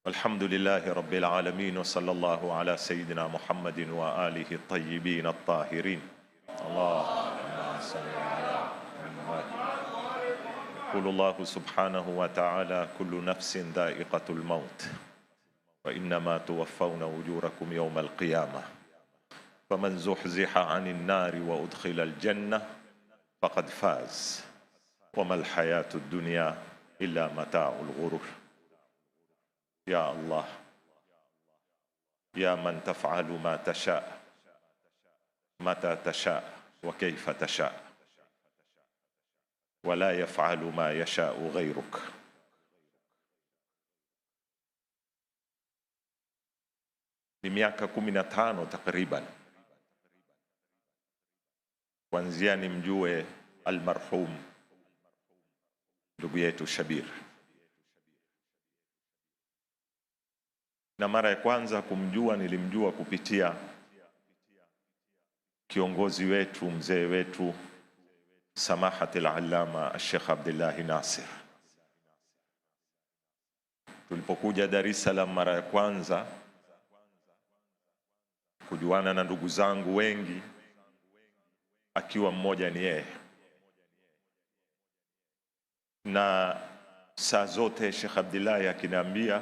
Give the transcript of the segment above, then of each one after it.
الحمد لله رب العالمين وصلى الله على سيدنا محمد وآله الطيبين الطاهرين. اللهم صل على محمد. يقول الله سبحانه وتعالى: كل نفس ذائقة الموت وإنما توفون أجوركم يوم القيامة فمن زحزح عن النار وأدخل الجنة فقد فاز وما الحياة الدنيا إلا متاع الغرور. يا الله، يا من تفعل ما تشاء متى تشاء وكيف تشاء ولا يفعل ما يشاء غيرك. Ni miaka 15 takriban kuanzia nimjue almarhum ndugu yetu Shabir, na mara ya kwanza kumjua nilimjua kupitia kiongozi wetu, mzee wetu Samahati al-Allama Sheikh Abdullah Nasir. Tulipokuja Dar es Salaam mara ya kwanza kujuana na ndugu zangu wengi, akiwa mmoja ni yeye, na saa zote Sheikh Abdullah akiniambia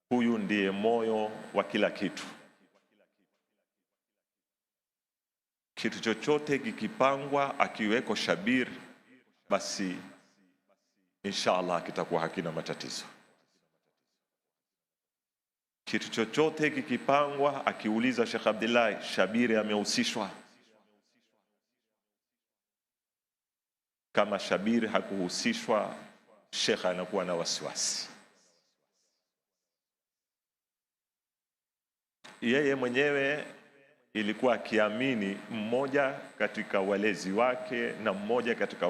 huyu ndiye moyo wa kila kitu. Kitu chochote kikipangwa akiweko Shabir, basi inshallah kitakuwa hakina matatizo. Kitu chochote kikipangwa akiuliza Sheikh Abdullah, Shabir amehusishwa. Kama Shabir hakuhusishwa, Sheikh anakuwa na wasiwasi. Yeye mwenyewe ilikuwa akiamini mmoja katika walezi wake na mmoja katika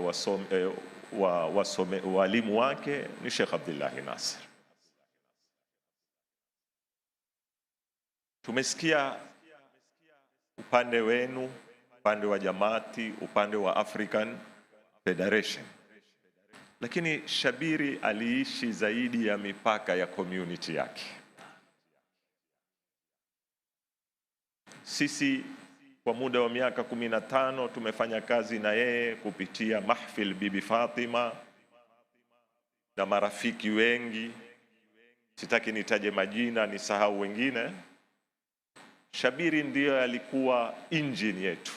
walimu wake ni Sheikh Abdullah Nasir. Tumesikia upande wenu, upande wa Jamaati, upande wa African Federation, lakini Shabiri aliishi zaidi ya mipaka ya community yake. Sisi kwa muda wa miaka 15 tumefanya kazi na yeye kupitia Mahfil Bibi Fatima na marafiki wengi, sitaki nitaje majina nisahau wengine. Shabiri ndiyo alikuwa engine yetu.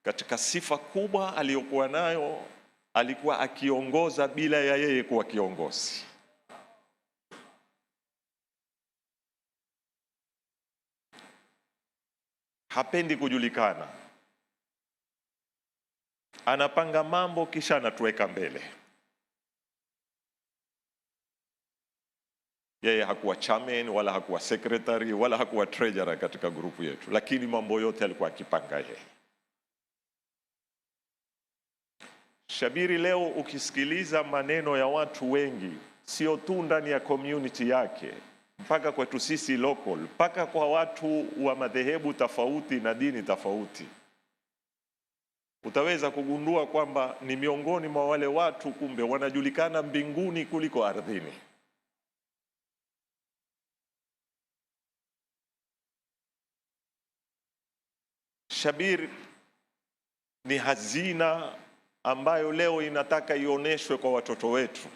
Katika sifa kubwa aliyokuwa nayo, alikuwa akiongoza bila ya yeye kuwa kiongozi. Hapendi kujulikana, anapanga mambo kisha anatuweka mbele. Yeye hakuwa chairman wala hakuwa secretary wala hakuwa treasurer katika grupu yetu, lakini mambo yote alikuwa akipanga yeye. Shabiri leo ukisikiliza maneno ya watu wengi, sio tu ndani ya community yake, mpaka kwetu sisi local, mpaka kwa watu wa madhehebu tofauti na dini tofauti, utaweza kugundua kwamba ni miongoni mwa wale watu kumbe wanajulikana mbinguni kuliko ardhini. Shabir ni hazina ambayo leo inataka ioneshwe kwa watoto wetu.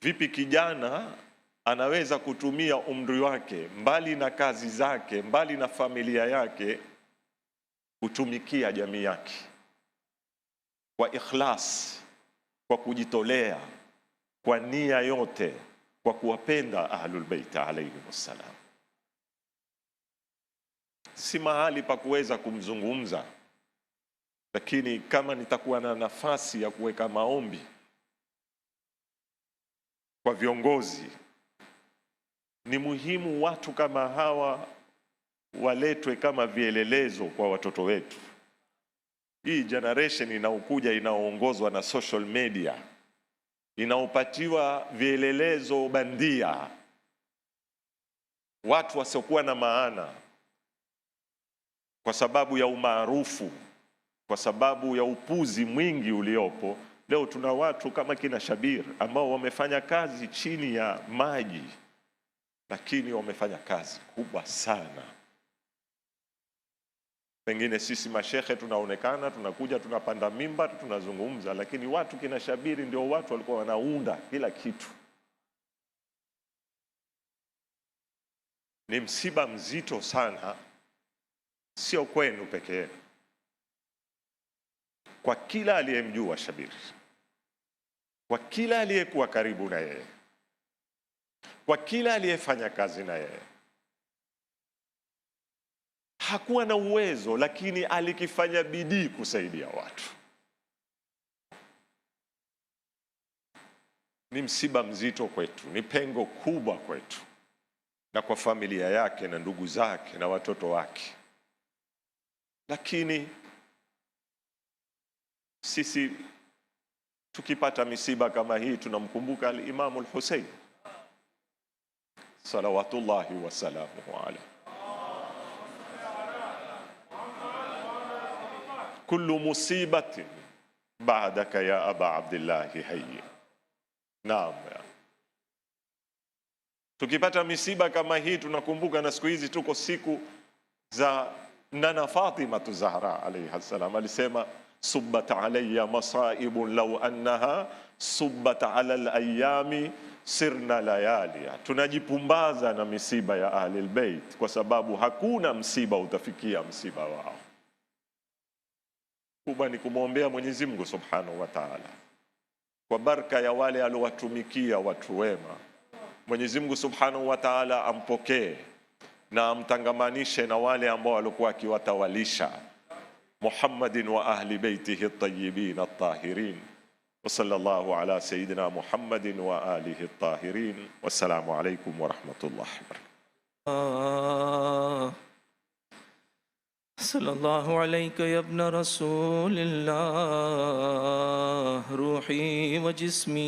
Vipi kijana anaweza kutumia umri wake, mbali na kazi zake, mbali na familia yake, kutumikia jamii yake kwa ikhlas, kwa kujitolea, kwa nia yote, kwa kuwapenda Ahlul Bait alayhimussalam. Si mahali pa kuweza kumzungumza, lakini kama nitakuwa na nafasi ya kuweka maombi kwa viongozi, ni muhimu watu kama hawa waletwe kama vielelezo kwa watoto wetu. Hii generation inaokuja inaoongozwa na social media, inaopatiwa vielelezo bandia, watu wasiokuwa na maana kwa sababu ya umaarufu, kwa sababu ya upuzi mwingi uliopo. Leo tuna watu kama kina Shabir ambao wamefanya kazi chini ya maji, lakini wamefanya kazi kubwa sana. Pengine sisi mashehe tunaonekana, tunakuja, tunapanda mimba, tunazungumza, lakini watu kina Shabiri ndio watu walikuwa wanaunda kila kitu. Ni msiba mzito sana, sio kwenu pekee, kwa kila aliyemjua Shabiri, kwa kila aliyekuwa karibu na yeye, kwa kila aliyefanya kazi na yeye. Hakuwa na uwezo, lakini alikifanya bidii kusaidia watu. Ni msiba mzito kwetu, ni pengo kubwa kwetu na kwa familia yake na ndugu zake na watoto wake. Lakini sisi tukipata misiba kama hii tunamkumbuka al-Imam al-Hussein salawatullahi wasalamuhu alayhi. Kullu musibatin ba'daka ya Aba Abdillahi hayy. Naam. Tukipata misiba kama hii tunakumbuka, na siku hizi tuko siku za Nana Fatima Zahra alayha salam, alisema subbat alayya masaibun law annaha subbat ala al-ayami sirna layali. Tunajipumbaza na misiba ya ahli al-bait kwa sababu hakuna msiba utafikia msiba wao. Kubwa ni kumwombea Mwenyezi Mungu Subhanahu wa Ta'ala kwa baraka ya wale aliowatumikia watu wema. Mwenyezi Mungu Subhanahu wa Ta'ala ampokee na amtangamanishe na wale ambao walikuwa akiwatawalisha, Muhammadin wa ahli baitihi at-tayyibin at-tahirin. Wa sallallahu ala sayyidina Muhammadin wa alihi at-tahirin. Wassalamu alaykum wa rahmatullahi wa barakatuh. sallallahu alayka ya ibn rasulillah, ruhi wa jismi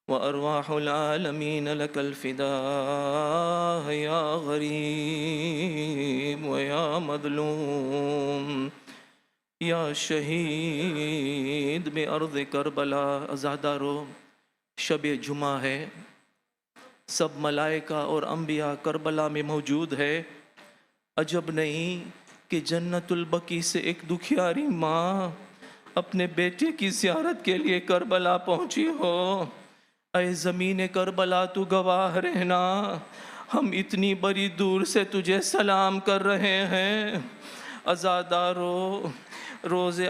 wa arwahul alamin lakal fidah ya gharib wa ya madlum ya shahid bi ardh Karbala. अज़ादारो, शब जुमा है, सब मलाइका और अंबिया करबला में मौजूद है। अजब नहीं कि जन्नतुल बकी से एक दुखियारी माँ अपने बेटे की ज़ियारत के लिए करबला पहुँची हो। ऐ ज़मीन करबला तू गवाह रहना, हम इतनी बड़ी दूर से तुझे सलाम कर रहे हैं। अज़ादारो, रोज़े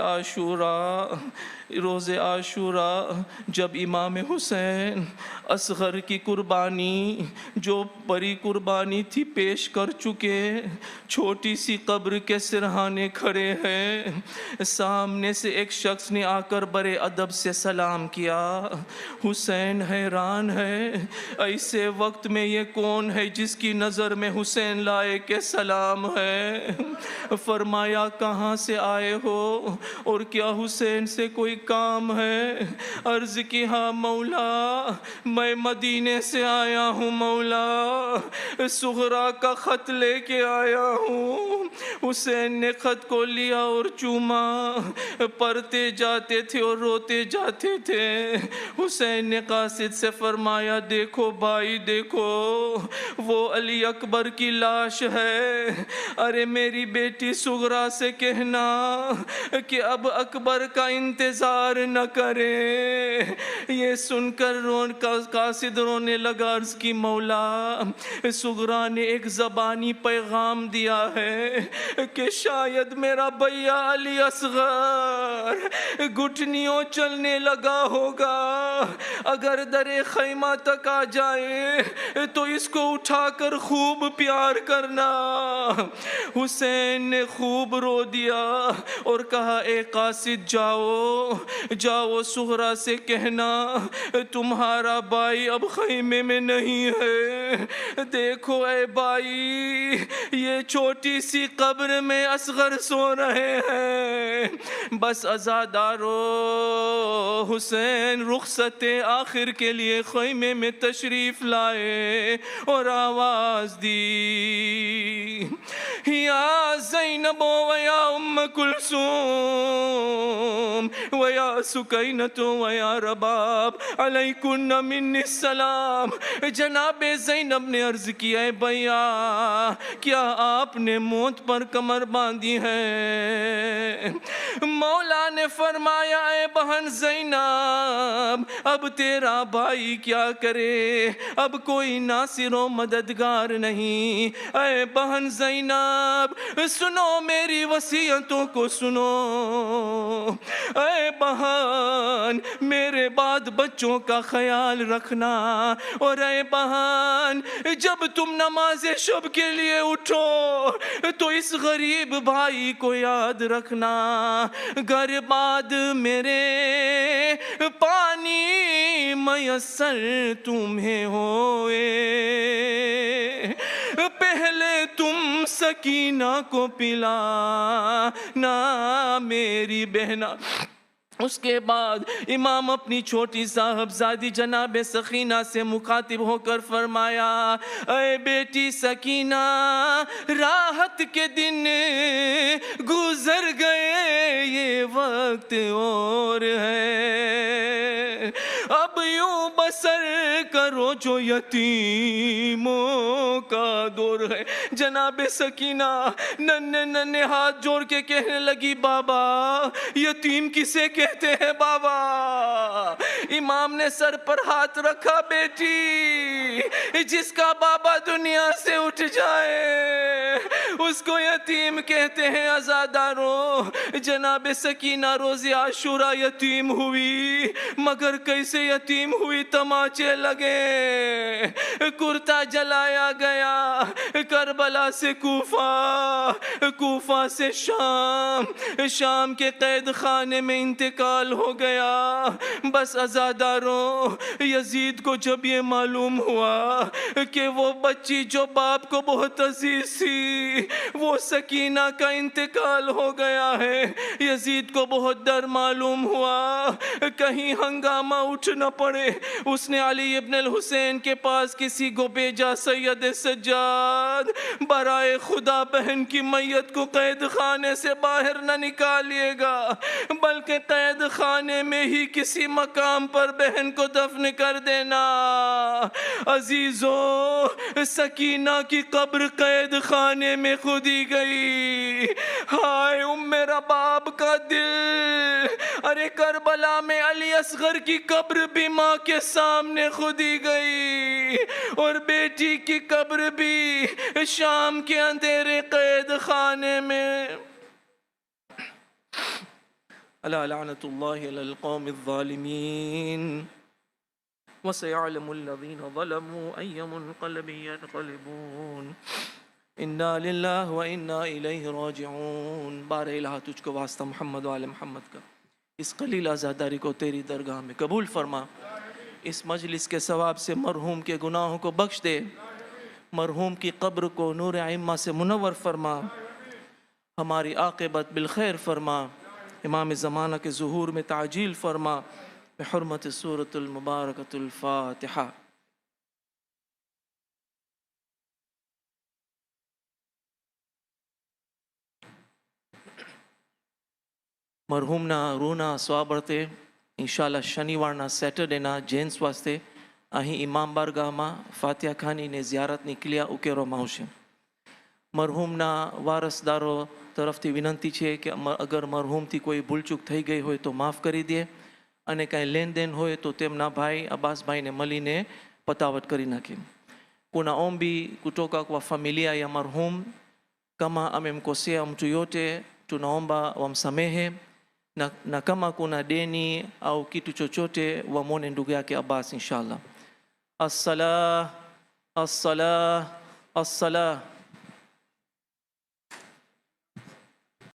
आशूरा जब इमाम हुसैन असगर की कुर्बानी, जो बड़ी कुर्बानी थी, पेश कर चुके, छोटी सी कब्र के सिरहाने खड़े हैं। सामने से एक शख्स ने आकर बड़े अदब से सलाम किया। हुसैन हैरान है, ऐसे वक्त में ये कौन है जिसकी नज़र में हुसैन लाए के सलाम है। फरमाया कहाँ से आए हो और क्या हुसैन से कोई काम है। अर्ज की हाँ मौला, मैं मदीने से आया हूँ मौला, सुहरा का खत लेके आया हूँ। हुसैन ने खत को लिया और चूमा, पढ़ते जाते थे और रोते जाते थे। हुसैन ने कासिद से फरमाया देखो भाई देखो, वो अली अकबर की लाश है। अरे मेरी बेटी सुगरा से कहना कि अब अकबर का इंतजार न करे। ये सुनकर कासिद रोने लगा। अर्ज़ की मौला, सुगरा ने एक ज़बानी पैगाम दिया है कि शायद मेरा भैया अली असगर घुटनियों चलने लगा होगा। अगर दरे खैमा तक आ जाए तो इसको उठाकर खूब प्यार करना। हुसैन ने खूब रो दिया और कहा ए कासिद जाओ सुहरा से कहना तुम्हारा भाई अब खैमे में नहीं है। देखो ए भाई, ये छोटी सी कब्र में असगर सो रहे हैं। बस अज़ादारो, हुसैन रुखसते आखिर के लिए खैमे में तशरीफ लाए और आवाज़ दी یا زینب و یا ام کلثوم و یا سکینۃ و یا رباب علیکن منی السلام. جناب زینب نے عرض کیا ہے بھیا کیا آپ نے موت پر کمر باندھی ہے؟ مولا نے فرمایا اے بہن زینب اب تیرا بھائی کیا کرے، اب کوئی ناصر و مددگار نہیں. اے بہن زینب سنو میری وصیتوں کو سنو. اے بہن میرے بعد بچوں کا خیال رکھنا، اور اے بہن جب تم نماز شب کے لیے اٹھو تو اس غریب بھائی کو یاد رکھنا. گھر بعد میرے پانی میسر تمہیں ہوئے، پہلے تم سکینہ کو پلانا میری بہنا. اس کے بعد امام اپنی چھوٹی صاحبزادی جناب سکینہ سے مخاطب ہو کر فرمایا اے بیٹی سکینہ راحت کے دن گزر گئے، یہ وقت اور ہے، اب یوں بسر کرو جو یتیموں کا دور ہے. جناب سکینہ ننھے ننھے ہاتھ جوڑ کے کہنے لگی بابا یتیم کسے کہتے ہیں بابا؟ امام نے سر پر ہاتھ رکھا بیٹی جس کا بابا دنیا سے اٹھ جائے اس کو یتیم کہتے ہیں عزاداروں. جناب سکینہ روز عاشورہ یتیم ہوئی، مگر کیسے یتیم ہوئی؟ تماچے لگے، کرتا جلایا گیا، کربلا سے کوفہ، کوفہ سے شام، شام کے قید خانے میں انتقال ہو گیا. بس عزاداروں یزید کو جب یہ معلوم ہوا کہ وہ بچی جو باپ کو بہت عزیز تھی وہ سکینہ کا انتقال ہو گیا ہے، یزید کو بہت ڈر معلوم ہوا کہیں ہنگامہ اٹھ نہ پڑے. اس نے علی ابن الحسین کے پاس کسی کو بھیجا سید سجاد برائے خدا بہن کی میت کو قید خانے سے باہر نہ نکالیے گا بلکہ قید خانے میں ہی کسی مقام پر بہن کو دفن کر دینا. عزیزو سکینہ کی قبر قید خانے میں کھودی گئی. ہائے میرا باپ کا دل، ارے کربلا میں علی اصغر کی قبر بھی ماں کے سامنے کھودی گئی اور بیٹی کی قبر بھی شام کے اندھیرے قید خانے میں. الا لعنت اللہ علی القوم الظالمین وسيعلم الذين ظلموا أي منقلب ينقلبون انا للہ و انا الیہ راجعون. بار الہ تجھ کو واسطہ محمد و آل محمد کا اس قلیل آزاداری کو تیری درگاہ میں قبول فرما. اس مجلس کے ثواب سے مرحوم کے گناہوں کو بخش دے، مرحوم کی قبر کو نور ائمہ سے منور فرما، ہماری عاقبت بالخیر فرما، امام زمانہ کے ظہور میں تعجیل فرما بحرمت سورۃ المبارکۃ الفاتحہ. مرحوم نا رونا سوابرتے انشاءاللہ شنیوار نا سیٹرڈے نا جینس واسطے અહીં ઇમામ બારગાહમાં ફાતિહા ખાનીને ઝિયારત નીકળ્યા ઉકેરવામાં આવશે. મરહૂમના વારસદારો તરફથી વિનંતી છે કે અગર મરહૂમથી કોઈ ભૂલચૂક થઈ ગઈ હોય તો માફ કરી દે, અને કાંઈ લેનદેન હોય તો તેમના ભાઈ અબ્બાસભાઈને મળીને પતાવટ કરી નાખે. Kuna ombi kutoka kwa familia ya marhum, kama amemkosea mtu yote tunaomba wamsamehe, na kama kuna deni au kitu chochote wamwone ndugu yake Abbas inshallah. As-salah, as-salah, as-salah.